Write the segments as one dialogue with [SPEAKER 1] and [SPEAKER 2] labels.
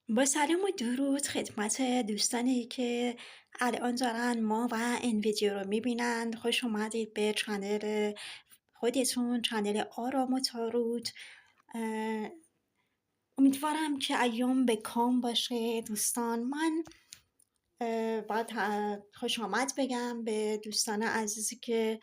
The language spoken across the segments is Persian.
[SPEAKER 1] با سلام و درود خدمت دوستانی که الان دارن ما و این ویدیو رو میبینند. خوش اومدید به چنل خودتون، چنل آرام و تاروت. اه، امیدوارم که ایام به کام باشه دوستان. من باید خوش آمد بگم به دوستان عزیزی که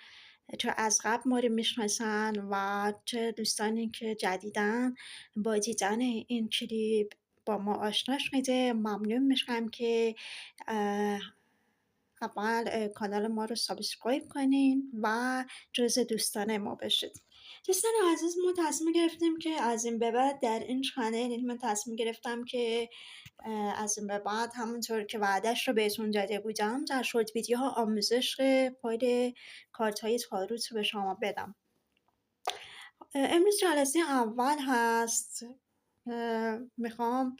[SPEAKER 1] چه از قبل ما رو میشناسن و چه دوستانی که جدیدن با دیدن این کلیپ با ما آشنا شده. ممنون میشم که اول کانال ما رو سابسکرایب کنین و جز دوستان ما بشید. دوستان عزیز، ما تصمیم گرفتیم که از این به بعد در این چنل، من تصمیم گرفتم که از این به بعد همونطور که وعدش رو بهتون داده بودم در شورت ویدیوها آموزش فایل کارت های تاروت رو به شما بدم. امروز جلسه اول هست. میخوام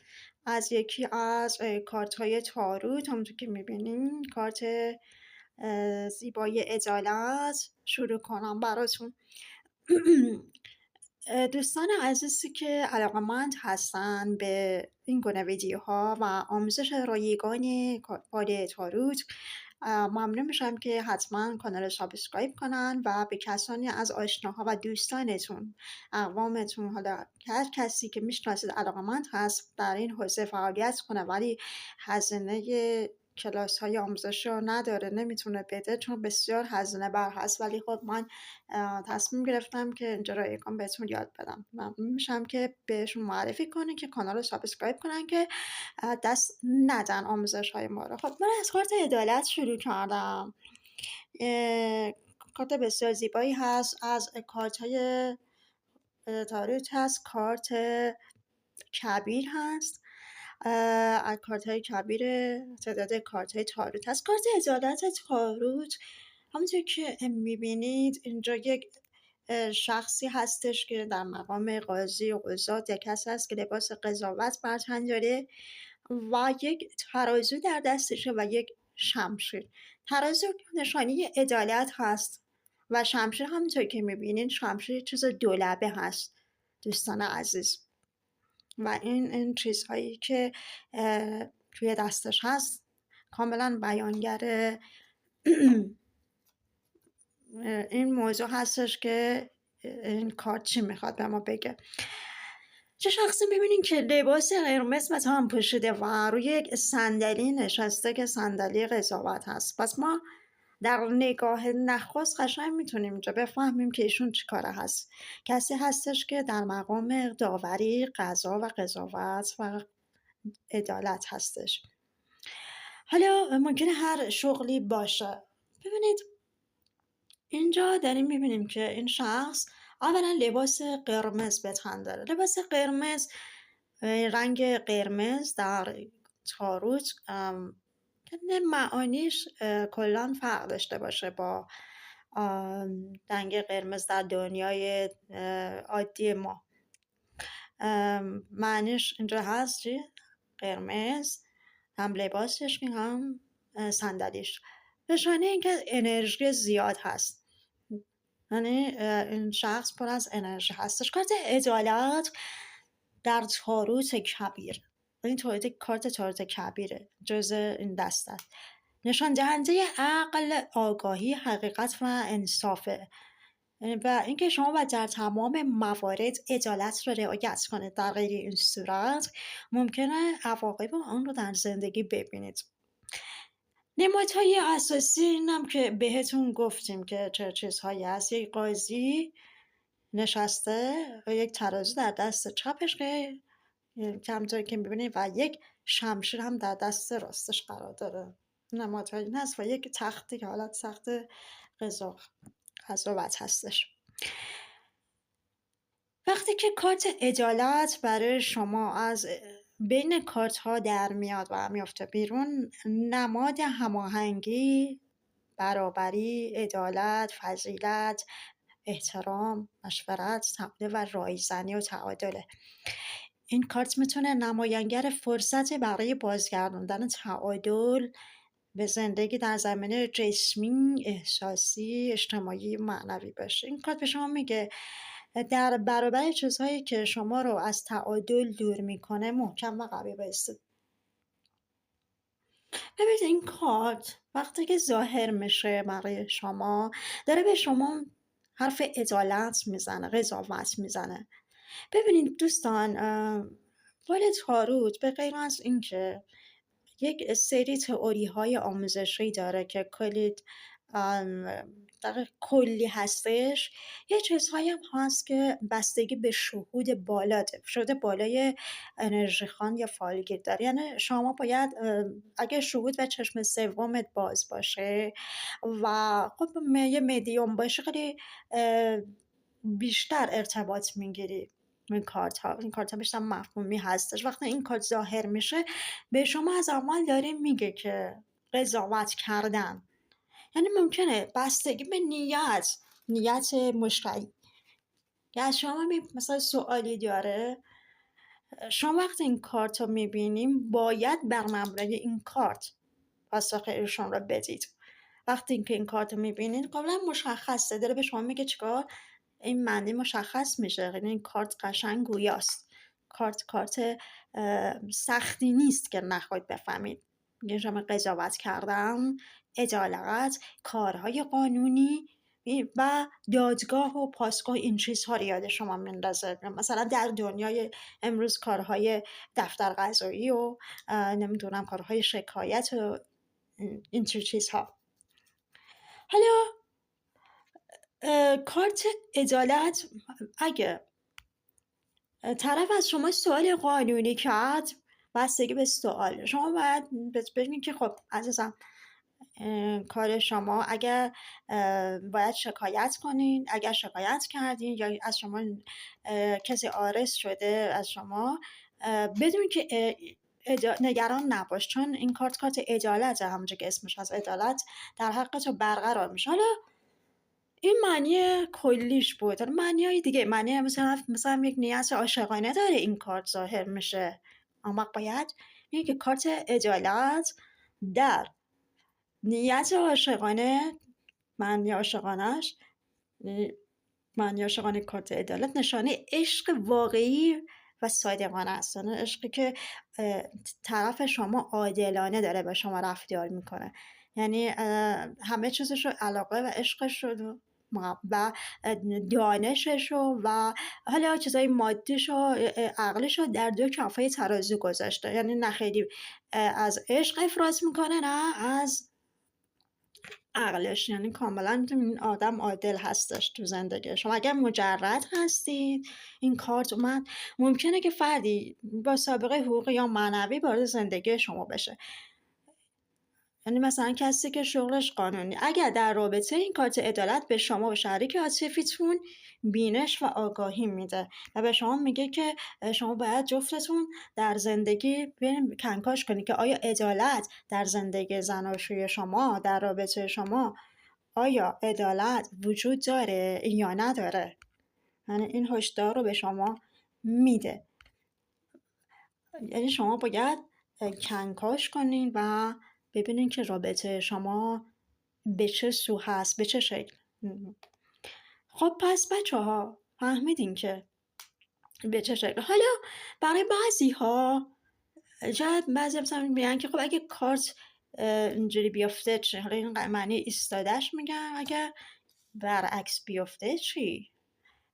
[SPEAKER 1] از یکی از کارت های تاروت، همونطور که میبینین کارت زیبای عدالت، شروع کنم براتون. دوستان عزیزی که علاقمند هستن به این گونه ویدیوها و آموزش رایگان فایل تاروت، ممنون میشم که حتما کانال رو سابسکرایب کنن و به کسانی از آشناها و دوستانتون، اقوامتون، حالا هر کسی که میشناسید علاقمند هست در این حوزه فعالیت کنه ولی هزینه کلاس های آموزشی رو نداره، نمیتونه بده چون بسیار هزینه بر هست. ولی خب من تصمیم گرفتم که اینجا رایگان بهتون یاد بدم. ممنون میشم که بهشون معرفی کنین که کانال رو سابسکرایب کنن که دست ندن آموزش های ما رو. خب من از کارت عدالت شروع کردم. کارت بسیار زیبایی هست. از کارت های تاروت هست کارت کبیر هست. از کارت های کبیر تعداد کارت های تاروت هست. کارت عدالت تاروت همونطور که میبینید اینجا یک شخصی هستش که در مقام قاضی و قضات، یک کسی هست که لباس قضاوت بر تن داره و یک ترازو در دستشه و یک شمشیر. ترازو نشانی عدالت هست و شمشیر همونطور که میبینید شمشیر چیز دولبه هست دوستان عزیز. و این چیزهایی که توی دستش هست کاملا بیانگر این موضوع هستش که این کارت چی میخواد به ما بگه. چه شخصی میبینین که لباس قرمز مثلا هم پوشیده و روی یک صندلی نشسته که صندلی قضاوت هست. پس ما در نگاه نخست قشنگ میتونیم اینجا بفهمیم که ایشون چی کاره هست. کسی هستش که در مقام داوری، قضا و قضاوت و عدالت هستش. حالا ممکنه هر شغلی باشه. ببینید اینجا داریم میبینیم که این شخص اولا لباس قرمز به تن داره. لباس قرمز، رنگ قرمز در تاروت معانیش کلا فرق داشته باشه با رنگ قرمز در دنیای عادی ما. معنیش اینجا هست چی؟ قرمز، هم لباسش هم صندلیش، نشانه اینکه انرژی زیاد هست. یعنی این شخص پر از انرژی هستش. کارت عدالت در تاروت کبیر، این کارت تاروت کبیره، جز این دسته، نشان دهنده عقل، آگاهی، حقیقت و انصافه و اینکه شما باید در تمام موارد عدالت رو رعایت کنید. در غیر این صورت ممکنه عواقب آن رو در زندگی ببینید. نمادهای اساسی اینم که بهتون گفتیم که چه چیزهایی هست. یک قاضی نشسته و یک ترازو در دست چپش که همونطور که میبینید و یک شمشیر هم در دست راستش قرار داره. نمادهای این هست و یک تختی که حالت تخت قضاوت هستش. وقتی که کارت عدالت برای شما از بین کارت ها در میاد و میافته بیرون، نماد هماهنگی، برابری، عدالت، فضیلت، احترام، مشورت، تعادل و رایزنی و تعادله. این کارت میتونه نماینگر فرصت برای بازگرداندن تعادل به زندگی در زمینه جسمی، احساسی، اجتماعی، معنوی باشه. این کارت به شما میگه در برابر چیزهایی که شما رو از تعادل دور میکنه محکم و قوی بایستید. ببینید این کارت وقتی که ظاهر میشه برای شما داره به شما حرف عدالت میزنه، قضاوت میزنه. ببینید دوستان، وال تاروت به غیر از این که یک سری تئوری های آموزشی داره که کلی در کلی هستش، یه چیزهایی هم هست که بستگی به شهود بالا داره، شهود بالای انرژی خوان یا فالگیر داره. یعنی شما باید اگه شهود و چشم سومت باز باشه و خب یه مدیوم باشه خیلی بیشتر ارتباط میگیری. این کارت ها بیشتر مفهومی هستش. وقتی این کارت ظاهر میشه به شما از اول داره میگه که قضاوت کردن، یعنی ممکنه بستگی به نیت مشتری که از شما مثلا سوالی داره، شما وقتی این کارت رو میبینیم باید بر مبنای این کارت پاسخ ایشون رو بدید. وقتی که این کارت رو میبینید کاملا مشخصه، داره به شما میگه چیکار، این معنی مشخص میشه. یعنی این کارت قشنگ گویاست. کارت سختی نیست که نخواهید بفهمید. میگه شما قضاوت کردن، عدالت، کارهای قانونی و دادگاه و پاسگاه، این چیزها رو یاد شما میندازه. مثلا در دنیای امروز کارهای دفتر قضایی و نمیدونم کارهای شکایت و این چیزها. حالا کارت عدالت، اگه طرف از شما سوال قانونی کرد، بستگی به سوال شما باید ببینید که خب عزیزم کار شما اگر باید شکایت کنین، اگر شکایت کردین یا از شما کسی عارض شده از شما، بدون که نگران نباش، چون این کارت عدالت، همونجا که اسمش از عدالت در حق تو برقرار میشه. حالا این معنی کلیش بود. معنی های دیگه، معنی مثلا یک نیت عاشقانه داره این کارت ظاهر میشه. اما باید میگه که کارت عدالت در نیت عاشقانه، معنی عاشقانش، معنی عاشقانه کارت عدالت نشانه عشق واقعی و صادقانه است. یعنی عشقی که طرف شما عادلانه داره به شما رفتار میکنه، یعنی همه چیزش رو، علاقه و عشقش رو و دانشش رو و حالا چیزای مادیش و عقلش رو در دو کفه ترازو گذاشته. یعنی نه خیلی از عشق افراط میکنه نه از عقلش. یعنی کاملا این آدم عادل هستش تو زندگی شما. اگر مجرد هستید این کارت اومد، ممکنه که فردی با سابقه حقوقی یا معنوی وارد زندگی شما بشه. یعنی مثلا کسی که شغلش قانونی، اگر در رابطه این کارت عدالت به شما و شریک عاطفیتون بینش و آگاهی میده و به شما میگه که شما باید جفتتون در زندگی کنکاش کنید که آیا عدالت در زندگی زناشویی شما، در رابطه شما، آیا عدالت وجود داره یا نداره. یعنی این هشدار رو به شما میده. یعنی شما باید کنکاش کنین و ببینین که رابطه شما به چه سو هست، به چه شکل. خب پس بچه ها فهمیدین که به چه شکل. حالا برای بعضی ها شاید بعضی مثلا میگن که خب اگه کارت اینجوری بیفته چه؟ حالا این معنی ایستادهش میگم، اگر برعکس بیفته چی؟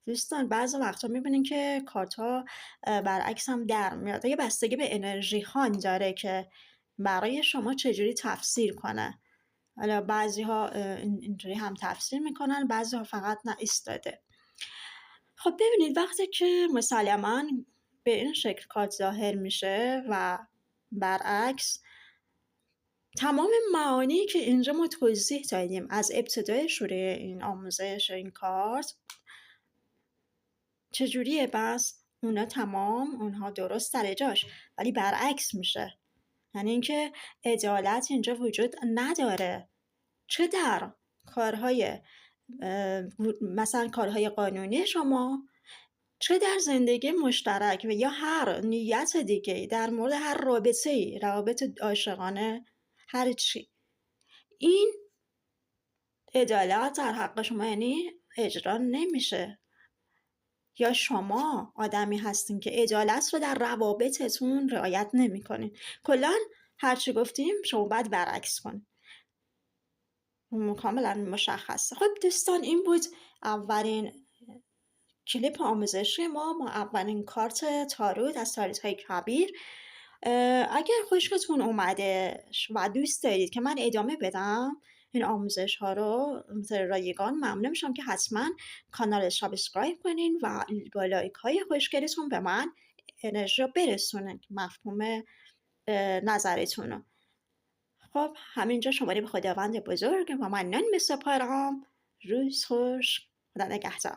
[SPEAKER 1] دوستان بعضی وقتا میبینین که کارت ها برعکس هم در میاد. یه بستگی به انرژی خان داره که برای شما چجوری تفسیر کنه. حالا بعضی ها اینجوری هم تفسیر میکنن، بعضی ها فقط نه ایستاده. خب ببینید وقتی که مسلماً به این شکل کارت ظاهر میشه و برعکس، تمام معانی که اینجا ما توضیح دادیم از ابتدای شروع این آموزش این کارت چجوریه، بس اونا تمام اونها درست سر جاش، ولی برعکس میشه. یعنی اینکه عدالت اینجا وجود نداره، چه در کارهای مثلا کارهای قانونی شما، چه در زندگی مشترک و یا هر نیت دیگه در مورد هر رابطه‌ای، روابط عاشقانه، هر چی. این عدالت در حق شما یعنی اجرا نمیشه. یا شما آدمی هستین که عدالت رو در روابطتون رعایت نمیکنین. کلا هرچی گفتیم شما باید برعکس کنین. کاملا مشخصه. خب دوستان، این بود اولین کلیپ آموزشی ما اولین کارت تاروت از تاروت های کبیر. اگر خوشتون اومده و دوست دارید که من ادامه بدم این آموزش ها رو مثل رایگان، ممنون میشم که حتما کانال سابسکرایب کنین و با لایک های خوشگلتون به من انرژی رو برسونین، مفهوم نظرتون رو. خب همینجا شماره به خداوند بزرگ و من میسپارم. روز خوش، خدا نگهدار.